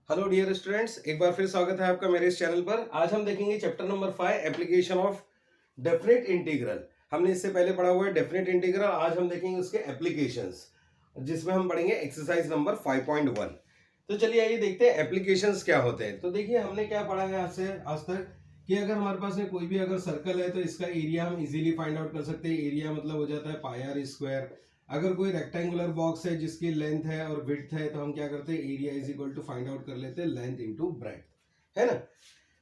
Hello dear students, एक बार फिर स्वागत है आपका मेरे इस चैनल पर। आज हम देखेंगे chapter number 5 application of definite integral. हमने इससे पहले पढ़ा हुआ है डेफिनेट इंटीग्रल। आज हम देखेंगे उसके एप्लीकेशंस, जिसमें हम पढ़ेंगे एक्सरसाइज नंबर 5.1। तो चलिए आइए देखते हैं एप्लीकेशंस क्या होते हैं। तो देखिए हमने क्या पढ़ा है आज तक कि अगर हमारे पास में कोई भी अगर सर्कल है तो इसका एरिया हम इजीली फाइंड आउट कर सकते हैं। एरिया मतलब हो जाता है पाई आर स्क्वायर। अगर कोई रेक्टेंगुलर बॉक्स है जिसकी लेंथ है और विड्थ है तो हम क्या करते हैं, area is equal to find out कर लेते हैं लेंथ इनटू ब्रेड्थ, है ना।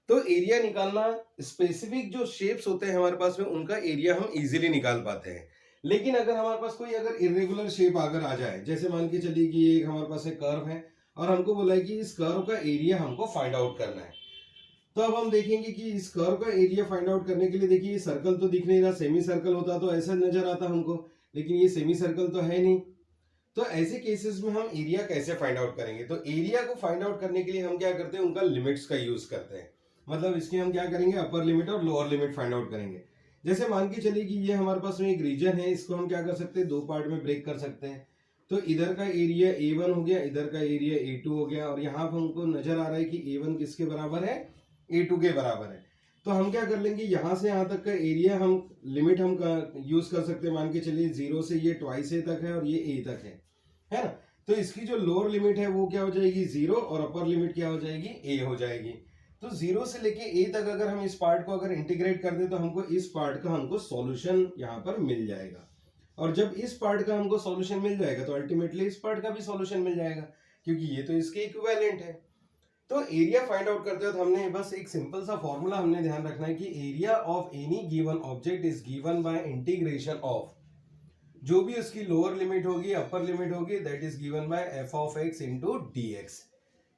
तो एरिया निकालना, स्पेसिफिक जो शेप्स होते हैं हमारे पास में उनका एरिया हम इजीली निकाल पाते हैं। लेकिन अगर हमारे पास कोई अगर इरेगुलर शेप अगर आ जाए, जैसे मान के चलिए कि एक हमारे पास एक कर्व है और हमको बोला है कि इस कर्व का एरिया हमको फाइंड आउट करना है। तो अब हम देखेंगे कि इस कर्व का एरिया फाइंड आउट करने के लिए, देखिए सर्कल तो दिख नहीं रहा, सेमी सर्कल होता तो ऐसा नजर आता हमको, लेकिन ये सेमी सर्कल तो है नहीं। तो ऐसे केसेस में हम एरिया कैसे फाइंड आउट करेंगे? तो एरिया को फाइंड आउट करने के लिए हम क्या करते हैं, उनका लिमिट्स का यूज करते हैं। मतलब इसकी हम क्या करेंगे, अपर लिमिट और लोअर लिमिट फाइंड आउट करेंगे। जैसे मान के चलिए कि ये हमारे पास में एक रीजन है, इसको हम क्या कर सकते हैं, दो पार्ट में ब्रेक कर सकते हैं। तो इधर का एरिया A1 हो गया, इधर का एरिया A2 हो गया, और यहाँ पर हमको नजर आ रहा है कि A1 किसके बराबर है, A2 के बराबर है। तो हम क्या कर लेंगे, यहाँ से यहाँ तक का एरिया हम लिमिट हम यूज कर सकते हैं। मान के चलिए 0 से ये ट्वाइस A तक है और ये A तक है ना। तो इसकी जो लोअर लिमिट है वो क्या हो जाएगी, 0, और अपर लिमिट क्या हो जाएगी, A हो जाएगी। तो 0 से लेके A तक अगर हम इस पार्ट को अगर इंटीग्रेट कर दे तो हमको इस पार्ट का हमको सॉल्यूशन यहाँ पर मिल जाएगा। और जब इस पार्ट का हमको सॉल्यूशन मिल जाएगा तो अल्टीमेटली इस पार्ट का भी सॉल्यूशन मिल जाएगा, क्योंकि ये तो इसके इक्विवेलेंट है। तो एरिया फाइंड आउट करते हो तो हमने बस एक सिंपल सा फॉर्मूला हमने ध्यान रखना है कि area of any given object is given by integration of, जो भी उसकी लोअर लिमिट होगी अपर लिमिट होगी, that is given bye F of x into D x.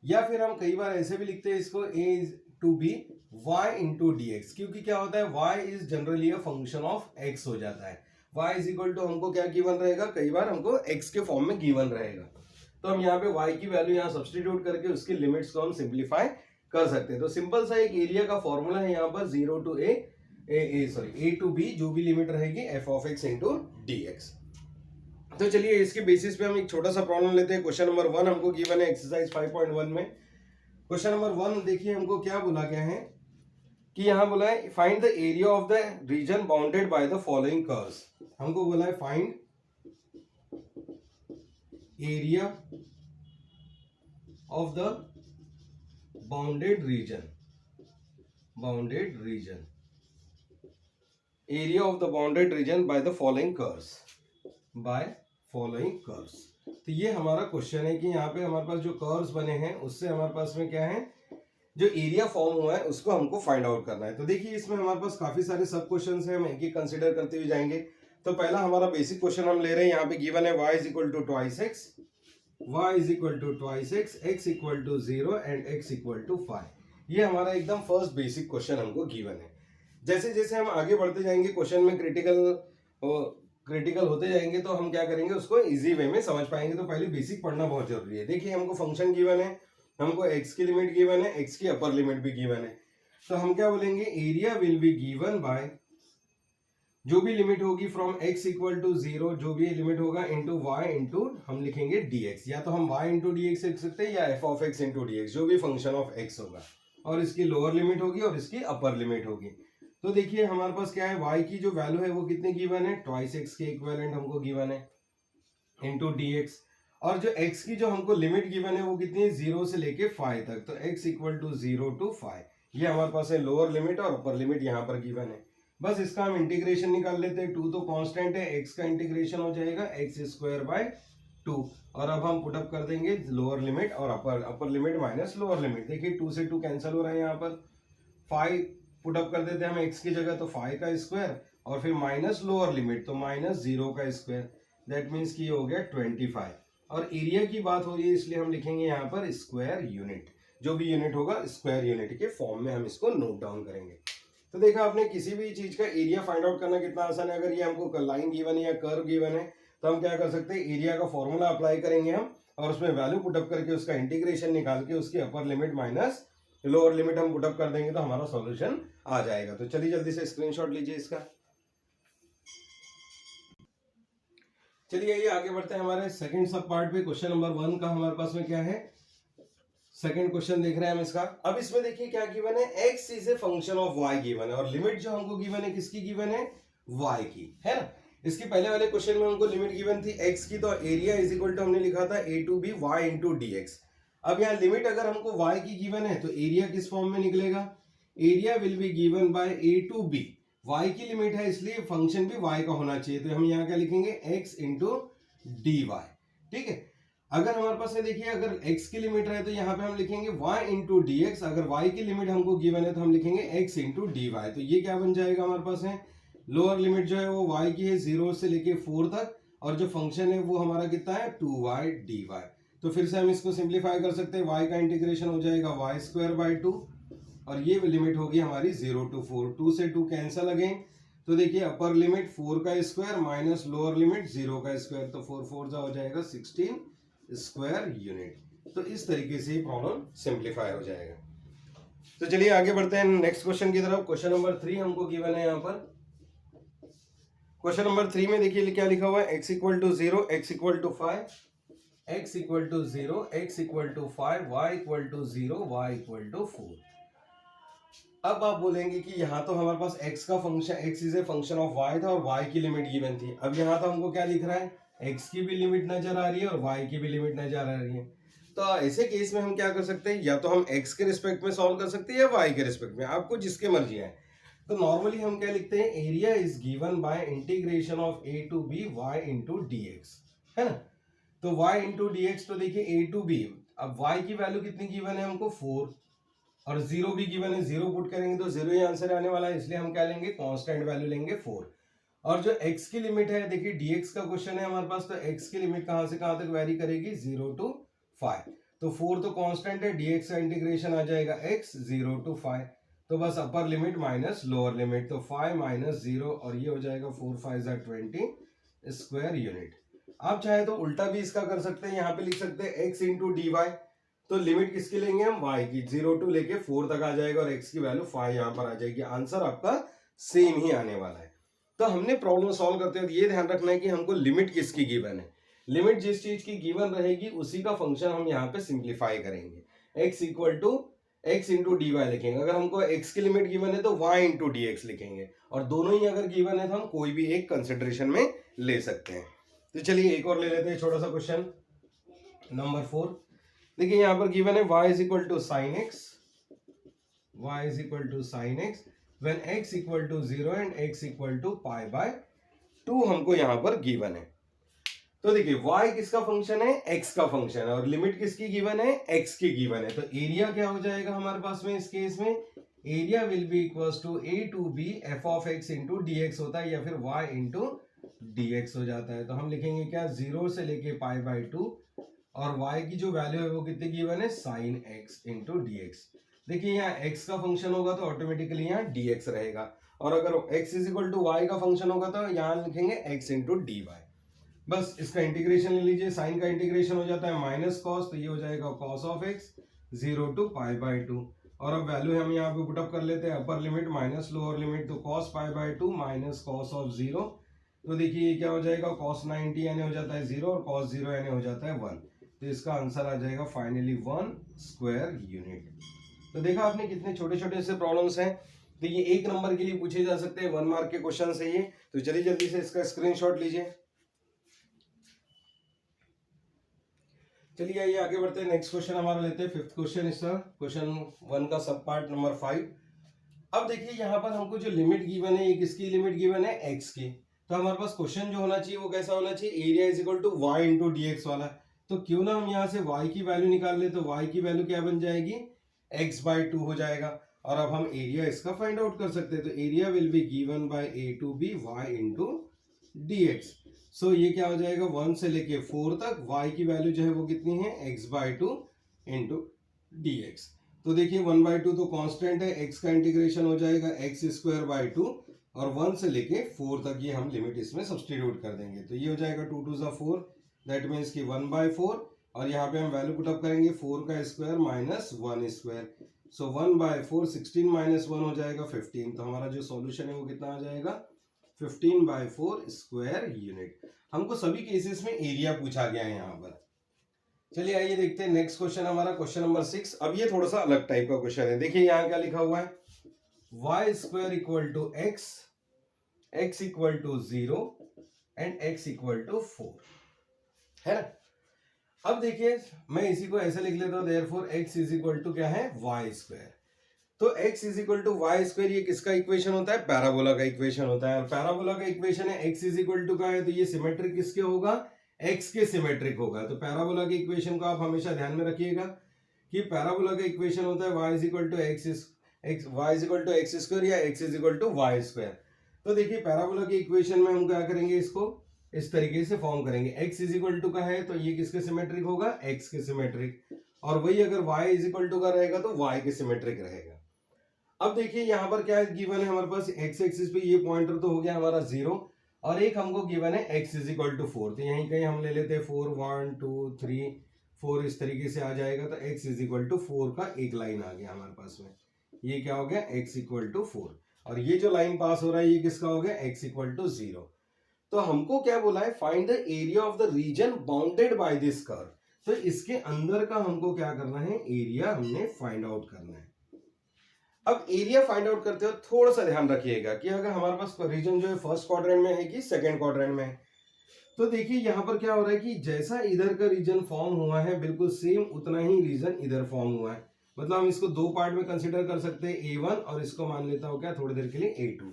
या फिर हम कई बार ऐसे भी लिखते हैं इसको, a is to B Y into D x, क्योंकि क्या होता है, y is generally a function of x हो जाता है। वाई इज इक्वल टू हमको क्या गिवन रहेगा, कई बार हमको एक्स के फॉर्म में गिवन रहेगा। तो हम यहाँ पे y की वैल्यू यहाँ सब्सटीट्यूट करके उसके लिमिट्स को हम सिंप्लीफाई कर सकते हैं। तो सिंपल सा एक एरिया का फॉर्मूला है यहाँ पर, 0 टू ए टू बी, जो भी लिमिट रहेगी F of x into D X. तो चलिए इसके बेसिस पे हम एक छोटा सा प्रॉब्लम लेते हैं। क्वेश्चन नंबर 1 हमको गिवन है एक्सरसाइज 5.1 में। क्वेश्चन नंबर 1 देखिए हमको क्या बोला गया है कि यहाँ बोला है find the area of the region bounded by the following curves. हमको बोला है find area of the bounded reason, area of the bounded reason by the following curves, तो ये हमारा क्वेश्चन है कि यहाँ पे हमारे पास जो कर्व्स बने हैं उससे हमारे पास में क्या है, जो एरिया फॉर्म हुआ है उसको हमको फाइंड आउट करना है। तो देखिए इसमें हमारे पास काफी सारे सब क्वेश्चंस हैं, हम एक एक कंसीडर करते हुए जाएंगे। तो पहला हमारा बेसिक क्वेश्चन हम ले रहे हैं, यहाँ पे गिवन है y is equal to twice X, y is equal to twice X, x equal to 0 and x equal to 5। ये हमारा एकदम फर्स्ट बेसिक क्वेश्चन हमको गिवन है। जैसे जैसे हम आगे बढ़ते जाएंगे क्वेश्चन में क्रिटिकल होते जाएंगे तो हम क्या करेंगे, उसको इजी वे में समझ पाएंगे। तो पहले बेसिक पढ़ना बहुत जरूरी है। देखिए हमको फंक्शन गिवन है, हमको x की लिमिट गिवन है, x की अपर लिमिट भी गिवन है। तो हम क्या बोलेंगे, area will be given bye जो भी लिमिट होगी फ्रॉम x इक्वल टू 0, जो भी लिमिट होगा, इंटू y इंटू हम लिखेंगे dx। या तो हम y इंटू डी एक्स लिख सकते हैं या f of x into D x, जो भी फंक्शन ऑफ x होगा, और इसकी लोअर लिमिट होगी और इसकी अपर लिमिट होगी। तो देखिए हमारे पास क्या है, y की जो वैल्यू है वो कितनी गिवन है, ट्वाइस x के इक्विवेलेंट हमको गिवन है, इंटू dx। और जो x की जो हमको लिमिट गिवन है वो कितनी है, 0 से लेके 5 तक। तो x इक्वल टू 0 टू 5, ये हमारे पास है लोअर लिमिट, और अपर लिमिट यहाँ पर गिवन है। बस इसका हम इंटीग्रेशन निकाल लेते हैं। 2 तो कांस्टेंट है, x का इंटीग्रेशन हो जाएगा x स्क्वायर बाय 2। और अब हम पुटअप कर देंगे लोअर लिमिट और अपर लिमिट माइनस लोअर लिमिट। देखिए 2 से 2 कैंसिल हो रहा है, यहाँ पर 5 पुटअप कर देते हैं हम x की जगह, तो 5 का स्क्वायर, और फिर माइनस लोअर लिमिट तो माइनस 0 का स्क्वायर, दैट मीन्स कि ये हो गया 25। और एरिया की बात हो रही है इसलिए हम लिखेंगे यहाँ पर स्क्वायर यूनिट, जो भी यूनिट होगा स्क्वायर यूनिट के फॉर्म में हम इसको नोट डाउन करेंगे। तो देखा आपने, किसी भी चीज का एरिया फाइंड आउट करना कितना आसान है। अगर ये हमको लाइन गिवन है या कर्व गिवन है तो हम क्या कर सकते हैं, एरिया का फॉर्मूला अप्लाई करेंगे हम, और उसमें वैल्यू पुटअप करके उसका इंटीग्रेशन निकाल के उसकी अपर लिमिट माइनस लोअर लिमिट हम पुटअप कर देंगे तो हमारा सॉल्यूशन आ जाएगा। तो चलिए जल्दी से स्क्रीनशॉट लीजिए इसका। चलिए आइए आगे बढ़ते हैं हमारे सेकंड सब पार्ट पे। क्वेश्चन नंबर 1 का हमारे पास में क्या है, सेकंड क्वेश्चन देख रहे हैं हम इसका। अब इसमें देखिए क्या गिवन है, x is a function of y given है और लिमिट जो हमको गिवन है किसकी गिवन है, y की, है ना। इसके पहले वाले क्वेश्चन में हमको लिमिट गिवन थी x की, तो एरिया इज इक्वल टू हमने लिखा था a to B y into D X. अब यहाँ लिमिट अगर हमको y की गिवन है तो एरिया किस फॉर्म में निकलेगा, area will be given by a to b। y की लिमिट है इसलिए फंक्शन भी y का होना चाहिए, तो हम यहाँ क्या लिखेंगे, x इंटू डी वाई, ठीक है। अगर हमारे पास है देखिए, अगर x की लिमिट है तो यहाँ पे हम लिखेंगे y इंटू डी एक्स, अगर y की लिमिट हमको गिवन है तो हम लिखेंगे x इंटू डी वाई। तो ये क्या बन जाएगा हमारे पास है, लोअर लिमिट जो है वो y की है 0 से लेके 4 तक, और जो फंक्शन है वो हमारा कितना है 2y dy। तो फिर से हम इसको सिंप्लीफाई कर सकते हैं, y का इंटीग्रेशन हो जाएगा y स्क्वायर बाई 2, और ये लिमिट होगी हमारी 0 टू 4, 2 से 2 कैंसिल अगेन। तो देखिए अपर लिमिट 4 का स्क्वायर माइनस लोअर लिमिट 0 का स्क्वायर, तो 4 4 जा हो जाएगा 16 स्क्वायर यूनिट। तो इस तरीके से प्रॉब्लम सिंप्लीफाई हो जाएगा। तो चलिए आगे बढ़ते हैं नेक्स्ट क्वेश्चन की तरफ। क्वेश्चन नंबर 3 हमको गिवन है यहाँ पर। क्वेश्चन नंबर 3 में देखिए क्या लिखा हुआ है, x equal to 0, x equal to 5, x equal to 0, x equal to 5, y equal to 0, y equal to 4। अब आप बोलेंगे कि यहाँ तो हमारे पास x का function, x is a function of y था और y की लिमिट गिवन थी। अब यहाँ तो हमको क्या लिख रहा है, x की भी लिमिट नजर आ रही है और y की भी लिमिट नजर आ रही है। तो ऐसे केस में हम क्या कर सकते हैं, या तो हम x के रिस्पेक्ट में सॉल्व कर सकते हैं या y के रिस्पेक्ट में, आपको जिसके मर्जी है। तो नॉर्मली हम क्या लिखते हैं, area is given by integration of a to b y into D X, है ना। तो y इंटू डी एक्स, तो देखिए a टू b, अब y की वैल्यू कितनी गिवन है हमको 4, और 0 भी गिवन है, 0 पुट करेंगे तो 0 ही आंसर आने वाला है, इसलिए हम क्या लेंगे, कांस्टेंट वैल्यू लेंगे 4। और जो x की लिमिट है, देखिए dx का क्वेश्चन है हमारे पास, तो x की लिमिट कहां से कहां तक वेरी करेगी, 0 टू 5। तो 4 तो कांस्टेंट है, dx का इंटीग्रेशन आ जाएगा x 0 टू 5, तो बस अपर लिमिट माइनस लोअर लिमिट, तो 5 माइनस 0, और ये हो जाएगा 4 5 20 स्क्वायर यूनिट। आप चाहे तो उल्टा भी इसका कर सकते हैं, यहाँ पे लिख सकते हैं x इंटू डी वाई। तो लिमिट किसकी लेंगे हम, y की, 0 टू लेके 4 तक आ जाएगा और x की वैल्यू 5 यहाँ पर आ जाएगी। आंसर आपका सेम ही आने वाला है। तो हमने प्रॉब्लम सॉल्व करते वक्त ये ध्यान रखना है कि हमको लिमिट किसकी गिवन है। लिमिट जिस चीज की गिवन रहेगी उसी का फंक्शन हम यहाँ पे सिंप्लीफाई करेंगे। x equal to x into D Y लिखेंगे, अगर हमको x की लिमिट गिवन है तो y इंटू डी एक्स लिखेंगे, और दोनों ही अगर गिवन है तो हम कोई भी एक कंसिडरेशन में ले सकते हैं। तो चलिए एक और ले लेते हैं, छोटा सा क्वेश्चन नंबर 4। देखिए यहाँ पर गिवन है y is equal to sine x, y is equal to sine x when x equal to 0 and x equal to pi by 2 हमको यहाँ पर गिवन है। तो देखिए y किसका फंक्शन है, x का फंक्शन है, और लिमिट किसकी गिवन है, x की गिवन है। तो एरिया क्या हो जाएगा हमारे पास में इस केस में, area will be equals to a to b f of x into D X होता है, या फिर y इंटू डी एक्स हो जाता है। तो हम लिखेंगे क्या, 0 से लेके पाई बाय 2, और y की जो वैल्यू है वो कितनी गिवन है, sine x into D X. देखिए यहाँ x का फंक्शन होगा तो ऑटोमेटिकली यहाँ dx रहेगा, और अगर x is equal to y का फंक्शन होगा तो यहाँ लिखेंगे x इंटू डी वाई। बस इसका इंटीग्रेशन ले लीजिए, साइन का इंटीग्रेशन हो जाता है माइनस कॉस, तो ये हो जाएगा cos of x 0 to pi by 2, और अब वैल्यू हम यहाँ पे पुटअप कर लेते हैं, upper limit minus lower limit, तो cos pi by 2 minus cos of 0, तो देखिए ये क्या हो जाएगा, कॉस 90 यानी हो जाता है 0 और कॉस 0 यानी हो जाता है 1, तो इसका आंसर आ जाएगा फाइनली 1 स्क्वायर यूनिट। तो देखा आपने कितने छोटे छोटे से प्रॉब्लम्स हैं, तो ये 1 नंबर के लिए पूछे जा सकते हैं, 1 मार्क के क्वेश्चन है ये। तो चलिए जल्दी से इसका स्क्रीनशॉट लीजिए। चलिए आइए आगे बढ़ते हैं, नेक्स्ट क्वेश्चन हमारा लेते हैं, 5th क्वेश्चन इसका, क्वेश्चन 1 का सब पार्ट नंबर 5। अब देखिए यहाँ पर हमको जो लिमिट गिवन है, ये किसकी लिमिट गिवन है, x की। तो हमारे पास क्वेश्चन जो होना चाहिए वो कैसा होना चाहिए, area is equal to y into D X वाला। तो क्यों ना हम यहाँ से y की वैल्यू निकाल ले, तो y की वैल्यू क्या बन जाएगी, x बाई 2 हो जाएगा, और अब हम एरिया इसका फाइंड आउट कर सकते हैं। तो area will be given by a to B y into D x. So ये क्या हो जाएगा, 1 से लेके 4 तक y की वैल्यू जो है वो कितनी है, x by 2 into D X. तो देखिए 1 बाई 2 तो कांस्टेंट है, x का इंटीग्रेशन हो जाएगा x स्क्वायर बाई 2, और 1 से लेके 4 तक ये हम लिमिट इसमें सब्सटीट्यूट कर देंगे। तो ये हो जाएगा 2 2 ज़ा 4, दैट मीन्स कि 1 बाई 4, और यहाँ पे हम वैल्यू पुटअप करेंगे 4 का square minus 1 square. So 1 by 4, 16 minus 1 हो जाएगा 15। तो हमारा जो सॉल्यूशन है वो कितना आ जाएगा, 15 बाई 4 स्क्वायर यूनिट। हमको सभी केसेस में एरिया पूछा गया है यहाँ पर। चलिए आइए देखते हैं नेक्स्ट क्वेश्चन हमारा क्वेश्चन नंबर 6। अब ये थोड़ा सा अलग टाइप का क्वेश्चन है। देखिए यहाँ क्या लिखा हुआ है, Y square equal to X, X equal to 0 and X equal to 4, है ना। अब देखिए मैं इसी को ऐसे लिख लेता हूं, therefore x is equal to क्या है, वाई स्क्वायर। तो x is equal to Y square ये किसका इक्वेशन होता है, पैराबोला का इक्वेशन होता है। और पैराबोला का इक्वेशन है x इज इक्वल टू का है, तो ये सिमेट्रिक किसके होगा, x के सिमेट्रिक होगा। तो पैराबोला के इक्वेशन को आप हमेशा ध्यान में रखिएगा कि पैराबोला का इक्वेशन होता है y is equal to Y is equal to X square या x is equal to Y square. तो देखिए पैराबोला के इक्वेशन में हम क्या करेंगे, इसको इस तरीके से फॉर्म करेंगे, x इज इक्वल टू का है तो ये किसके सिमेट्रिक होगा, x के सिमेट्रिक, और वही अगर y इज इक्वल टू का रहेगा तो y के सिमेट्रिक रहेगा। अब देखिए यहाँ पर क्या गिवन है हमारे पास, x एक्सिस पे ये पॉइंटर तो हो गया हमारा 0, और एक हमको गिवन है x इज इक्वल टू 4, तो यहीं कहीं हम ले लेते हैं 4, 1 2 3 4 इस तरीके से आ जाएगा। तो x इज इक्वल टू 4 का एक लाइन आ गया हमारे पास में, ये क्या हो गया, x इक्वल टू 4, और ये जो लाइन पास हो रहा है ये किसका हो गया, x इक्वल टू 0। तो हमको क्या बोला है, find the area of the region bounded by this curve. तो इसके अंदर का हमको क्या करना है, एरिया हमने फाइंड आउट करना है। अब एरिया फाइंड आउट करते हो थोड़ा सा ध्यान रखिएगा कि अगर हमारे पास रीजन जो है फर्स्ट क्वाड्रेंट में है कि सेकंड क्वाड्रेंट में है। तो देखिए यहाँ पर क्या हो रहा है कि जैसा इधर का रीजन फॉर्म हुआ है बिल्कुल सेम उतना ही रीजन इधर फॉर्म हुआ है। मतलब हम इसको दो पार्ट में कंसिडर कर सकते हैं, A1 और इसको मान लेता हूँ क्या थोड़ी देर के लिए A2।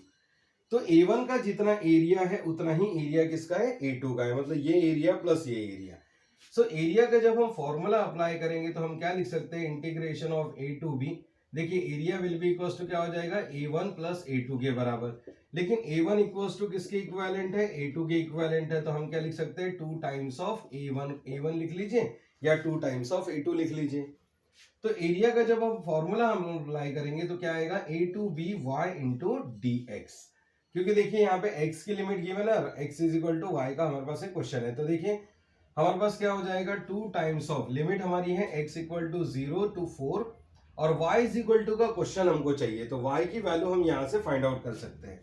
तो A1 का जितना एरिया है उतना ही एरिया किसका है, A2 का है। मतलब ये एरिया प्लस ये एरिया। सो एरिया का जब हम फॉर्मूला अप्लाई करेंगे तो हम क्या लिख सकते हैं, integration of A to B। देखिए area will be equals to क्या हो जाएगा, A1 प्लस A2 के बराबर। लेकिन A1 इक्वल्स टू किसके इक्विवेलेंट है, A2 के इक्विवेलेंट है। तो हम क्या लिख सकते हैं, 2 टाइम्स ऑफ A1 लिख लीजिए या 2 टाइम्स ऑफ A2 लिख लीजिए। तो एरिया का जब हम फॉर्मूला हम अप्लाई करेंगे तो क्या आएगा, A2BY इंटू DX। क्योंकि देखिए यहाँ पे x की लिमिट गिवन है, x is equal to Y का हमारे पास एक क्वेश्चन है। तो देखिए हमारे पास क्या हो जाएगा, 2 टाइम्स ऑफ लिमिट हमारी है x इक्वल टू 0 to 4 और y इज इक्वल टू का क्वेश्चन हमको चाहिए। तो y की वैल्यू हम यहाँ से फाइंड आउट कर सकते हैं।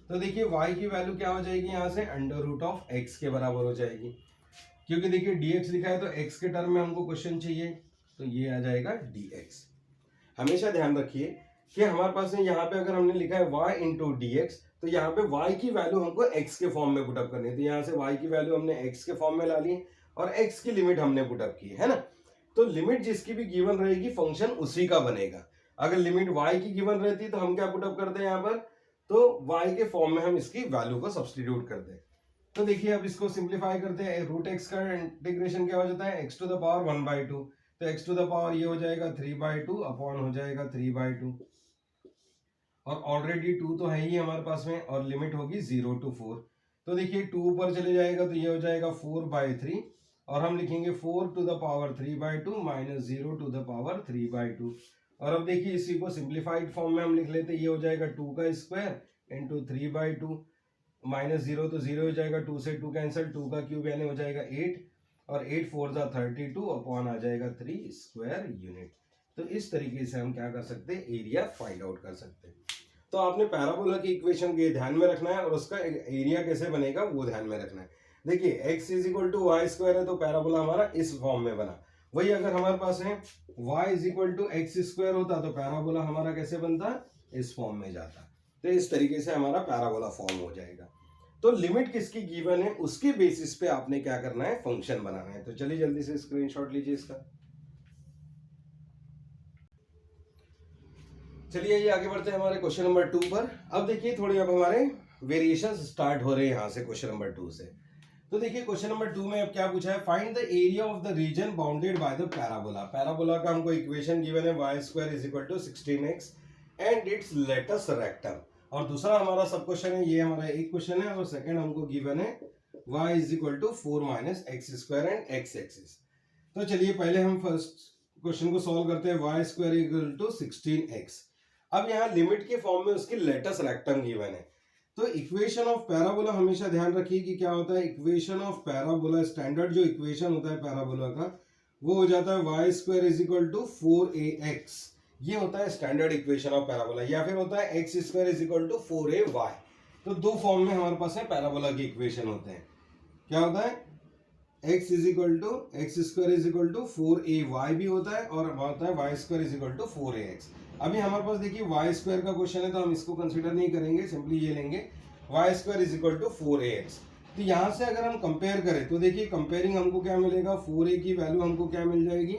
तो देखिए y की वैल्यू क्या हो जाएगी, यहाँ से अंडर रूट ऑफ x के बराबर हो जाएगी। क्योंकि देखिए dx लिखा है तो x के टर्म में हमको क्वेश्चन चाहिए, तो ये आ जाएगा dx। हमेशा ध्यान रखिए कि हमारे पास में यहाँ पे अगर हमने लिखा है y इंटू डी एक्स, तो यहाँ पे y की वैल्यू हमको x के फॉर्म में पुटअप करनी है। तो यहाँ से y की वैल्यू हमने x के फॉर्म में ला ली और x की लिमिट हमने पुटअप की है ना। तो लिमिट जिसकी भी गिवन रहेगी फंक्शन उसी का बनेगा। अगर लिमिट y की गिवन रहती तो हम क्या पुटअप करते हैं यहाँ पर, तो y के फॉर्म में हम इसकी वैल्यू को सब्सटीट्यूट करते हैं। तो देखिए अब इसको सिंप्लीफाई करते हैं, रूट एक्स का इंटीग्रेशन क्या हो जाता है, x टू द पावर 1/2। तो x टू द पावर ये हो जाएगा 3/2 अपॉन हो जाएगा 3/2, और ऑलरेडी 2 तो है ही हमारे पास में, और लिमिट होगी 0 to 4। तो देखिए 2 ऊपर चले जाएगा तो ये हो जाएगा 4/3, और हम लिखेंगे 4 to the power 3/2 minus 0 to the power 3/2। और अब देखिए इसी को सिंप्लीफाइड फॉर्म में हम लिख लेते, ये हो जाएगा 2 का स्क्वायर इंटू 3/2 माइनस 0 तो 0 हो जाएगा, 2 से 2 कैंसिल, 2 का क्यूब यानी हो जाएगा 8, और 8 4 जा 32 अपॉन आ जाएगा 3 स्क्वायर यूनिट। तो इस तरीके से हम क्या कर सकते हैं, एरिया फाइंड आउट कर सकते हैं। तो आपने पैराबोला की इक्वेशन के ध्यान में रखना है और उसका एरिया कैसे बनेगा वो ध्यान में रखना है। देखिए x is equal to Y square है तो पैराबोला हमारा इस फॉर्म में बना। वही अगर हमारे पास है y is equal to X square होता तो पैराबोला हमारा कैसे बनता, इस फॉर्म में जाता। तो इस तरीके से हमारा पैराबोला फॉर्म हो जाएगा। तो लिमिट किसकी गिवन है उसके बेसिस पे आपने क्या करना है, फंक्शन बनाना है। तो चलिए जल्दी से स्क्रीनशॉट लीजिए इसका। चलिए ये आगे बढ़ते हैं हमारे क्वेश्चन नंबर 2 पर। अब देखिए थोड़ी अब हमारे वेरिएशन स्टार्ट हो रहे हैं यहाँ से क्वेश्चन नंबर 2 से। तो देखिए क्वेश्चन नंबर 2 में अब क्या पूछा है, find the area of the region bounded by the parabola. Parabola का हमको इक्वेशन गिवन है y square is equal to 16x and its latus rectum. और दूसरा हमारा सब क्वेश्चन है, ये हमारा एक क्वेश्चन है, और सेकंड हमको गिवन है y is equal to 4 minus x square and X axis. तो चलिए पहले हम फर्स्ट क्वेश्चन को सॉल्व करते हैं, y स्क्वायर इक्वल टू 16x। अब यहाँ लिमिट के फॉर्म में उसकी लेटस रेक्टम गिवन है। तो इक्वेशन ऑफ पैराबोला हमेशा ध्यान रखिए कि क्या होता है, इक्वेशन ऑफ पैराबोला स्टैंडर्ड जो इक्वेशन होता है पैराबोला का वो हो जाता है y square is equal to 4ax। ये होता है स्टैंडर्ड इक्वेशन ऑफ पैराबोला, या फिर होता है x square is equal to 4ay। तो दो फॉर्म में हमारे पास है पैराबोला के इक्वेशन होते हैं। क्या होता है, x is equal to X square is equal to 4ay भी होता है और होता है y square is equal to 4ax। अभी हमारे पास देखिए y स्क्वायर का क्वेश्चन है तो हम इसको कंसीडर नहीं करेंगे, सिंपली ये लेंगे y square is equal to 4ax। तो यहाँ से अगर हम कंपेयर करें तो देखिए कंपेयरिंग हमको क्या मिलेगा, 4a की वैल्यू हमको क्या मिल जाएगी,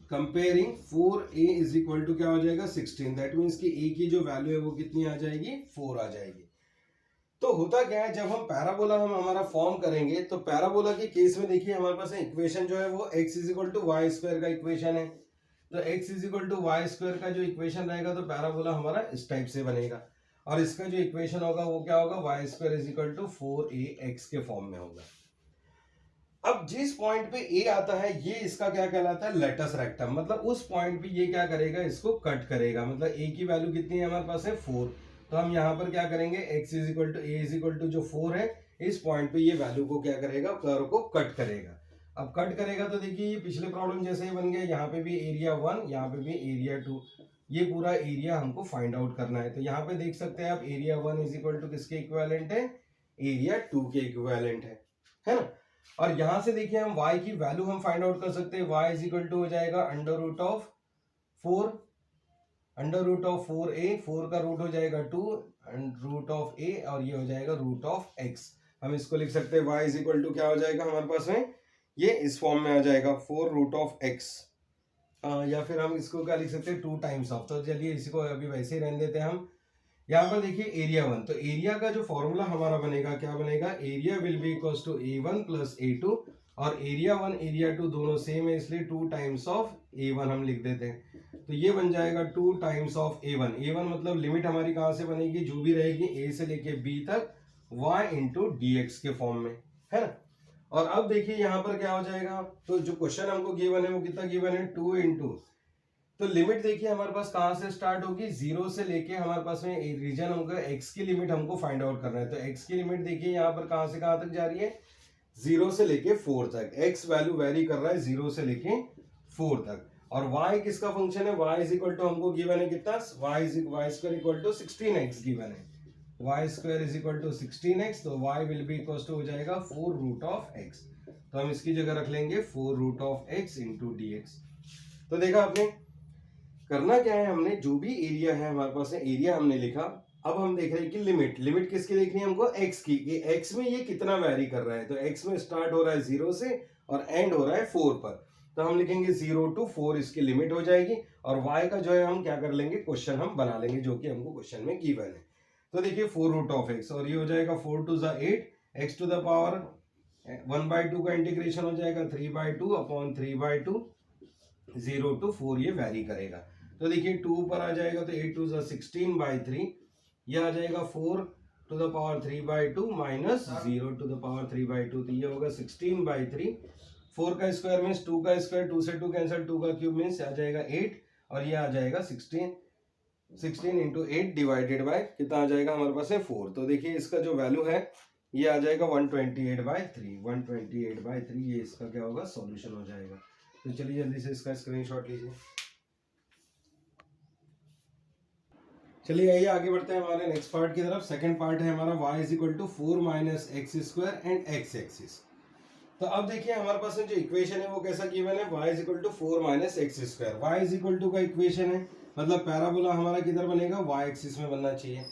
comparing 4a is equal to क्या हो जाएगा 16। दैट मीन्स कि a की जो वैल्यू है वो कितनी आ जाएगी, 4 आ जाएगी। तो होता क्या है, जब हम पैराबोला हमारा फॉर्म करेंगे तो पैराबोला के केस में देखिए हमारे पास इक्वेशन जो है वो x is equal to Y square का इक्वेशन है। तो x is equal to Y square का जो इक्वेशन रहेगा तो पैराबोला हमारा इस टाइप से बनेगा और इसका जो इक्वेशन होगा वो क्या होगा, Y square is equal to 4ax के फॉर्म में होगा। अब जिस पॉइंट पे a आता है ये इसका क्या कहलाता है, लेटस रेक्टम, मतलब उस पॉइंट पे ये क्या करेगा, इसको कट करेगा। मतलब a की वैल्यू कितनी है हमारे पास है 4, तो हम यहाँ पर क्या करेंगे, x is equal to a is equal to जो 4 है इस पॉइंट पे ये वैल्यू को क्या करेगा, कर्व को कट करेगा। अब कट करेगा तो देखिए ये पिछले प्रॉब्लम जैसे ही बन गया, यहाँ पे भी एरिया 1, यहाँ पे भी एरिया 2, ये पूरा एरिया हमको फाइंड आउट करना है। तो यहाँ पे देख सकते हैं आप एरिया 1 इज इक्वल टू किसके इक्विवेलेंट है, एरिया 2 के इक्विवेलेंट है ना। और यहाँ से देखिए हम y की वैल्यू हम फाइंड आउट कर सकते हैं, y इज इक्वल टू हो जाएगा under root of 4, under root of 4a, 4 का रूट हो जाएगा 2 रूट ऑफ a और ये हो जाएगा रूट ऑफ x। हम इसको लिख सकते हैं y इज इक्वल टू क्या हो जाएगा हमारे पास में, ये इस फॉर्म में आ जाएगा 4 रूट ऑफ x, या फिर हम इसको क्या लिख सकते हैं 2 टाइम्स ऑफ। तो चलिए इसको अभी वैसे ही रहने देते हैं हम। यहाँ पर देखिए एरिया 1, तो एरिया का जो फॉर्मूला हमारा बनेगा क्या बनेगा, area will be equal to a1 plus a2, और एरिया 1 एरिया 2 दोनों सेम है इसलिए 2 टाइम्स ऑफ a1 हम लिख देते हैं। तो ये बन जाएगा 2 टाइम्स ऑफ a1, a1 मतलब लिमिट हमारी कहाँ से बनेगी, जो भी रहेगी a से लेके b तक y इंटू dx के फॉर्म में, है ना। और अब देखिए यहाँ पर क्या हो जाएगा, तो जो क्वेश्चन हमको गिवन है वो कितना गिवन है, 2 इंटू, तो लिमिट देखिए हमारे पास कहां से स्टार्ट होगी, 0 से लेके हमारे पास में रीजन होगा x की लिमिट हमको फाइंड आउट करना है। तो x की लिमिट देखिए यहाँ पर कहां से कहां तक जा रही है, 0 से लेके 4 तक। x वैल्यू वेरी कर रहा है 0 से लेके 4 तक। और y किसका फंक्शन है, y इज इक्वल टू हमको गिवन है कितना, y स्क्वायर इक्वल टू 16x गिवन है, y square is equal to 16x, तो y will be equal to हो जाएगा 4 रूट ऑफ x। तो हम इसकी जगह रख लेंगे 4 root of x into dx। तो देखा आपने करना क्या है, हमने जो भी एरिया है हमारे पास है एरिया हमने लिखा। अब हम देख रहे हैं कि लिमिट किसकी देखनी है हमको, x की, कि x में ये कितना वैरी कर रहा है। तो x में स्टार्ट हो रहा है 0 से और एंड हो रहा है 4 पर, तो हम लिखेंगे 0 to 4 इसकी लिमिट हो जाएगी। और y का जो है हम क्या कर लेंगे, क्वेश्चन हम बना लेंगे जो कि हमको क्वेश्चन में गिवन है। तो देखिए 4 रूट ऑफ x और ये हो जाएगा 4 to the 8, x to the power 1/2 का इंटीग्रेशन हो जाएगा 3/2 अपॉन 3/2, 0 to 4 ये वैरी करेगा। तो देखिए 2 पर आ जाएगा तो 8 to the 16/3, ये आ जाएगा 4 to the power 3/2 minus 0 to the power 3/2, तो ये होगा 16/3। 4 का स्क्वायर मीन्स 2 का स्क्वायर, 2 से 2 कैंसिल, 2 का क्यूब मीन्स आ जाएगा 8 और ये आ जाएगा 16 इंटू 8 डिवाइडेड बाय कितना आ जाएगा हमारे पास है 4। तो देखिए इसका जो वैल्यू है ये आ जाएगा 128/3, 128/3 ये इसका क्या होगा, सॉल्यूशन हो जाएगा। तो चलिए जल्दी से इसका स्क्रीनशॉट लीजिए। चलिए आइए आगे बढ़ते हैं हमारे नेक्स्ट पार्ट की तरफ। सेकंड पार्ट है हमारा y is equal to 4 minus x square and x axis. तो अब देखिए हमारे पास जो इक्वेशन है वो कैसा गिवन है, y is equal to 4 minus x square. y is equal to का इक्वेशन है, मतलब पैराबोला हमारा किधर बनेगा, y एक्सिस में बनना चाहिए।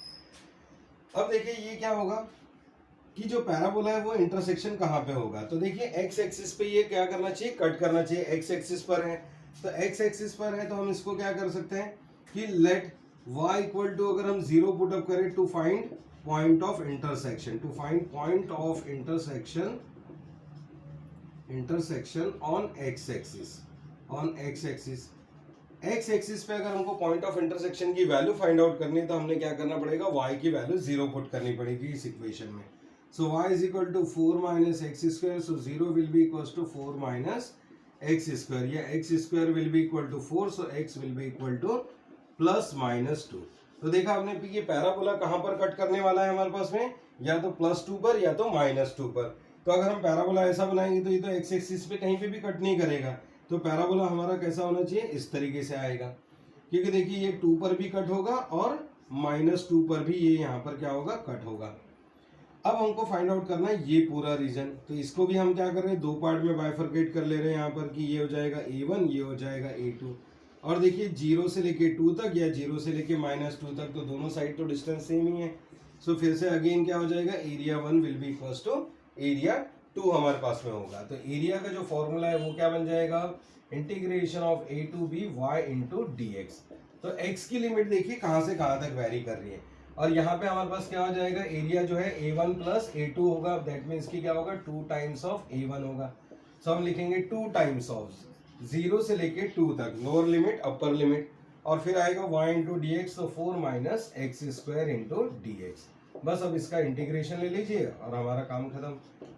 अब देखिए ये क्या होगा कि जो पैराबोला है वो इंटरसेक्शन कहाँ पे होगा। तो देखिए x एक्सिस पे ये क्या करना चाहिए, कट करना चाहिए। x एक्सिस पर है, तो x एक्सिस पर है तो हम इसको क्या कर सकते हैं कि लेट y इक्वल टू, अगर हम 0 पुट अप करें to find point of intersection, to find point of intersection on x axis, x axis पे अगर हमको पॉइंट ऑफ इंटरसेक्शन की वैल्यू फाइंड आउट करनी है तो हमने क्या करना पड़ेगा, y की वैल्यू 0 पुट करनी पड़ेगी इस इक्वेशन में। So y is equal to 4 minus x square, so 0 will be equal to 4 minus x square, या x square will be equal to 4, so x will be equal to plus minus 2। तो देखा आपने ये parabola कहाँ पर cut करने वाला है हमारे पास में, या तो +2 पर या तो -2 पर। तो अगर हम पैराबोला ऐसा बनाएंगे तो ये तो एक्स एक्सिस पे कहीं पे भी कट नहीं करेगा। तो पैराबोला हमारा कैसा होना चाहिए, इस तरीके से आएगा, क्योंकि देखिए ये 2 पर भी कट होगा और -2 पर भी ये यहाँ पर क्या होगा, कट होगा। अब हमको फाइंड आउट करना है ये पूरा रीजन, तो इसको भी हम क्या कर रहे हैं, दो पार्ट में बाइफरकेट कर ले रहे हैं यहाँ पर कि ये हो जाएगा A1, ये हो जाएगा A2। और देखिए 0 से लेके 2 तक या 0 से लेके -2 तक, तो दोनों साइड तो डिस्टेंस सेम ही है। सो फिर से अगेन क्या हो जाएगा, area 1 will be equals to area 2 हमारे पास में होगा। तो एरिया का जो फॉर्मूला है वो क्या बन जाएगा, integration of a to B Y into D X. तो x की लिमिट देखिए कहाँ से कहाँ तक वेरी कर रही है, और यहाँ पे हमारे पास क्या हो जाएगा, एरिया जो है A1 प्लस A2 होगा, दैट मीन्स की क्या होगा, 2 टाइम्स ऑफ A1 होगा। सो हम लिखेंगे 2 टाइम्स ऑफ 0 से लेके 2 तक, लोअर लिमिट अपर लिमिट, और फिर आएगा y इंटू डी एक्स, तो 4 minus x square into D x. बस अब इसका इंटीग्रेशन ले लीजिए और हमारा काम खत्म।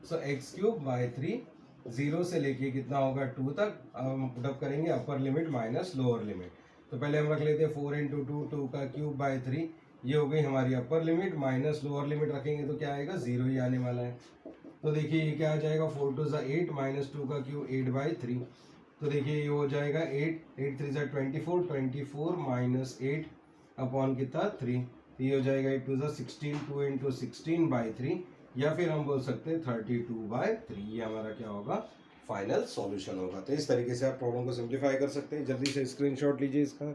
सो एक्स क्यूब बाय 3, 0 से लेके कितना होगा 2 तक, अब हम पुटअप करेंगे अपर लिमिट माइनस लोअर लिमिट। तो पहले हम रख लेते हैं 4 इंटू 2, 2 का क्यूब बाय 3, ये हो गई हमारी अपर लिमिट, माइनस लोअर लिमिट रखेंगे तो क्या आएगा, 0 ही आने वाला है। तो देखिए ये क्या आ जाएगा, 4 टू 8 माइनस 2 का क्यूब 8 बाई 3। तो देखिए ये हो जाएगा 8, 8 3 24, 24 माइनस 8 अपॉन कितना 3, तो ये हो जाएगा 8 टू 16, 2 इंटू 16 बाई 3, या फिर हम बोल सकते हैं 32 बाई 3। ये हमारा क्या होगा, फाइनल सॉल्यूशन होगा। तो इस तरीके से आप प्रॉब्लम को सिंप्लीफाई कर सकते हैं। जल्दी से स्क्रीनशॉट लीजिए इसका।